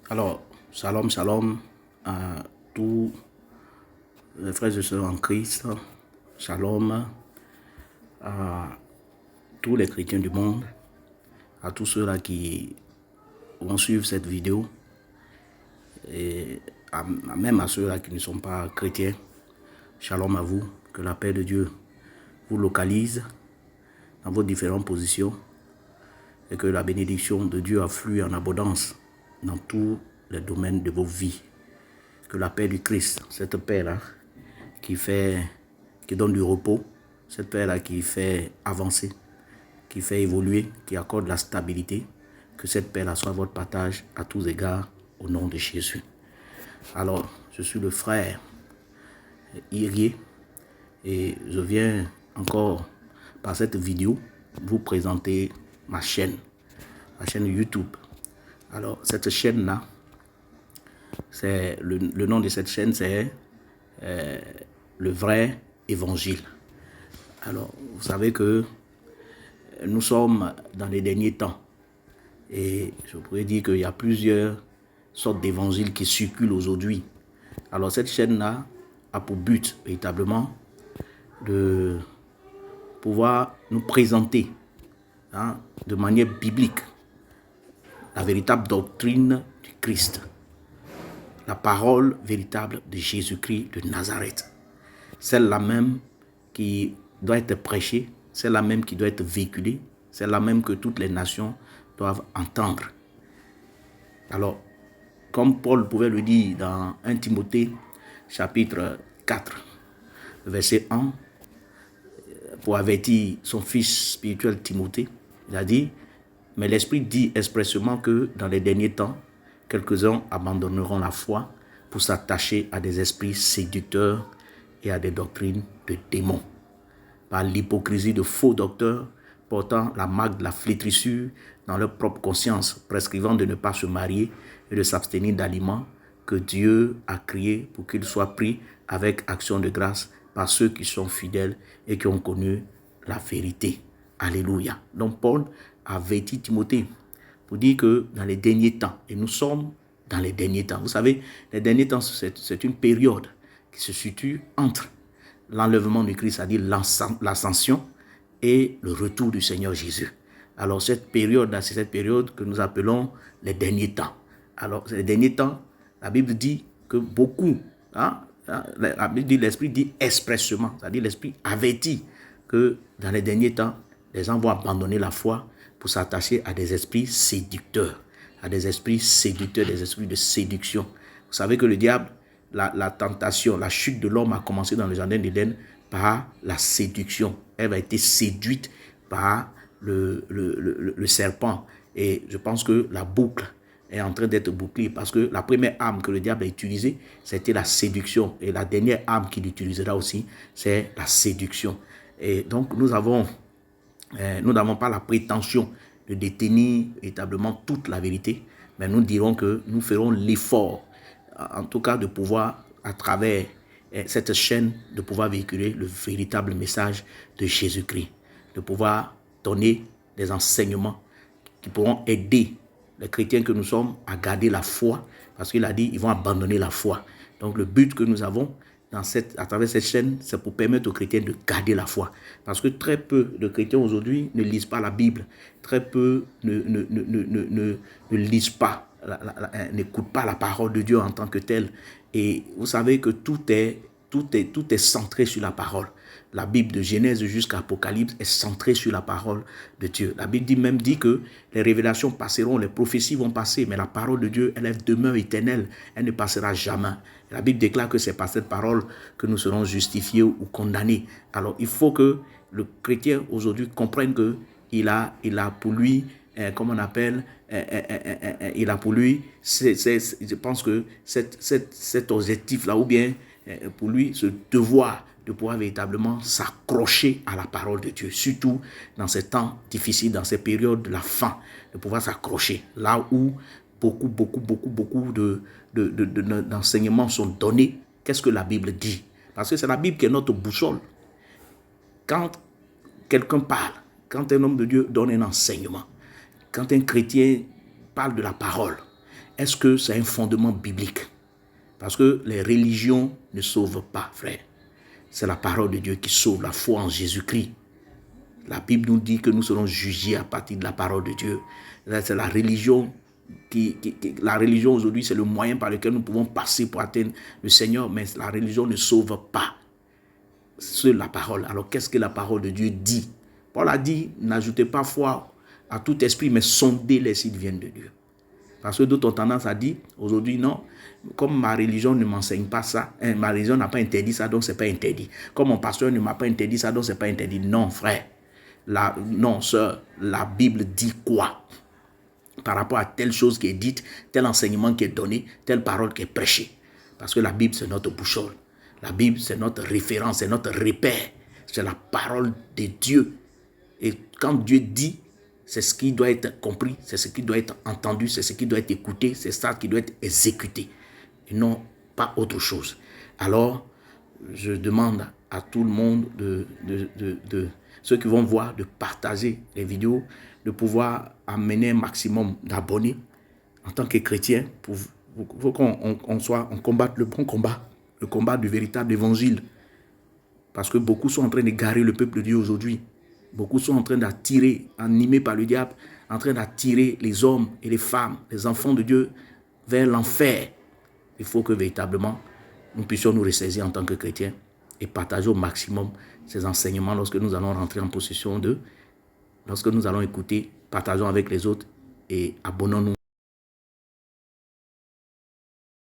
Alors, shalom, shalom à tous les frères et sœurs en Christ. Shalom à tous les chrétiens du monde, à tous ceux-là qui vont suivre cette vidéo et même à ceux-là qui ne sont pas chrétiens. Shalom à vous, que la paix de Dieu vous localise dans vos différentes positions et que la bénédiction de Dieu afflue en abondance dans tous les domaines de vos vies. Que la paix du Christ, cette paix-là, qui donne du repos, cette paix-là qui fait avancer, qui fait évoluer, qui accorde la stabilité, que cette paix-là soit votre partage à tous égards au nom de Jésus. Alors, je suis le frère Irié et je viens encore par cette vidéo vous présenter ma chaîne YouTube. Alors, cette chaîne-là, c'est le nom de cette chaîne, c'est le vrai évangile. Alors, vous savez que nous sommes dans les derniers temps et je pourrais dire qu'il y a plusieurs sortes d'évangiles qui circulent aujourd'hui. Alors, cette chaîne-là a pour but véritablement de pouvoir nous présenter de manière biblique la véritable doctrine du Christ, la parole véritable de Jésus-Christ de Nazareth. Celle-là même qui doit être prêchée, celle-là même qui doit être véhiculée, celle-là même que toutes les nations doivent entendre. Alors, comme Paul pouvait le dire dans 1 Timothée, chapitre 4, verset 1, pour avertir son fils spirituel Timothée, il a dit, mais l'Esprit dit expressément que dans les derniers temps, quelques-uns abandonneront la foi pour s'attacher à des esprits séducteurs et à des doctrines de démons, par l'hypocrisie de faux docteurs portant la marque de la flétrissure dans leur propre conscience, prescrivant de ne pas se marier et de s'abstenir d'aliments que Dieu a créés pour qu'ils soient pris avec action de grâce par ceux qui sont fidèles et qui ont connu la vérité. Alléluia. Donc Paul a averti Timothée pour dire que dans les derniers temps, et nous sommes dans les derniers temps, vous savez, les derniers temps, c'est une période qui se situe entre l'enlèvement du Christ, c'est-à-dire l'ascension, et le retour du Seigneur Jésus. Alors cette période-là, c'est cette période que nous appelons les derniers temps. Alors les derniers temps, la Bible dit que beaucoup, la Bible dit, l'Esprit dit expressement, c'est-à-dire l'Esprit avertit que dans les derniers temps, les gens vont abandonner la foi pour s'attacher à des esprits séducteurs, des esprits de séduction. Vous savez que le diable, la tentation, la chute de l'homme a commencé dans le jardin d'Éden par la séduction. Elle a été séduite par le serpent. Et je pense que la boucle est en train d'être bouclée parce que la première arme que le diable a utilisée, c'était la séduction. Et la dernière arme qu'il utilisera aussi, c'est la séduction. Et donc, nous n'avons pas la prétention de détenir véritablement toute la vérité, mais nous dirons que nous ferons l'effort, en tout cas de pouvoir, à travers cette chaîne, de pouvoir véhiculer le véritable message de Jésus-Christ, de pouvoir donner des enseignements qui pourront aider les chrétiens que nous sommes à garder la foi, parce qu'il a dit ils vont abandonner la foi. Donc le but que nous avons à travers cette chaîne, c'est pour permettre aux chrétiens de garder la foi. Parce que très peu de chrétiens aujourd'hui ne lisent pas la Bible. Très peu ne lisent pas, n'écoutent pas la parole de Dieu en tant que telle. Et vous savez que tout est centré sur la parole. La Bible de Genèse jusqu'à Apocalypse est centrée sur la parole de Dieu. La Bible dit que les révélations passeront, les prophéties vont passer, mais la parole de Dieu, elle demeure éternelle, elle ne passera jamais. La Bible déclare que c'est par cette parole que nous serons justifiés ou condamnés. Alors il faut que le chrétien aujourd'hui comprenne qu'il a pour lui, comment on appelle, il a pour lui, je pense que cet objectif-là, ou bien pour lui, ce devoir de pouvoir véritablement s'accrocher à la parole de Dieu, surtout dans ces temps difficiles, dans ces périodes de la faim, de pouvoir s'accrocher, là où beaucoup d'enseignements sont donnés. Qu'est-ce que la Bible dit? Parce que c'est la Bible qui est notre boussole. Quand quelqu'un parle, quand un homme de Dieu donne un enseignement, quand un chrétien parle de la parole, Est-ce que c'est un fondement biblique? Parce que les religions ne sauvent pas, frère. C'est la parole de Dieu qui sauve, la foi en Jésus-Christ. La Bible nous dit que nous serons jugés à partir de la parole de Dieu. C'est la religion la religion aujourd'hui, c'est le moyen par lequel nous pouvons passer pour atteindre le Seigneur, mais la religion ne sauve pas. C'est la parole. Alors, qu'est-ce que la parole de Dieu dit? Paul a dit, n'ajoutez pas foi à tout esprit, mais sondez-les s'ils viennent de Dieu. Parce que d'autres ont tendance à dire, aujourd'hui, non, comme ma religion ne m'enseigne pas ça, ma religion n'a pas interdit ça, donc c'est pas interdit. Comme mon pasteur ne m'a pas interdit ça, donc c'est pas interdit. Non, frère. Non, sœur, la Bible dit quoi? Par rapport à telle chose qui est dite, tel enseignement qui est donné, telle parole qui est prêchée. Parce que la Bible, c'est notre boussole. La Bible, c'est notre référence, c'est notre repère. C'est la parole de Dieu. Et quand Dieu dit, c'est ce qui doit être compris, c'est ce qui doit être entendu, c'est ce qui doit être écouté, c'est ça qui doit être exécuté. Et non pas autre chose. Alors, je demande à tout le monde, ceux qui vont voir, de partager les vidéos, de pouvoir amener un maximum d'abonnés en tant que chrétien, pour qu'on combatte le bon combat, le combat du véritable évangile. Parce que beaucoup sont en train d'égarer le peuple de Dieu aujourd'hui. Beaucoup sont en train d'attirer, animés par le diable, en train d'attirer les hommes et les femmes, les enfants de Dieu vers l'enfer. Il faut que véritablement, nous puissions nous ressaisir en tant que chrétiens et partager au maximum ces enseignements lorsque nous allons rentrer en possession d'eux, lorsque nous allons écouter, partageons avec les autres et abonnons-nous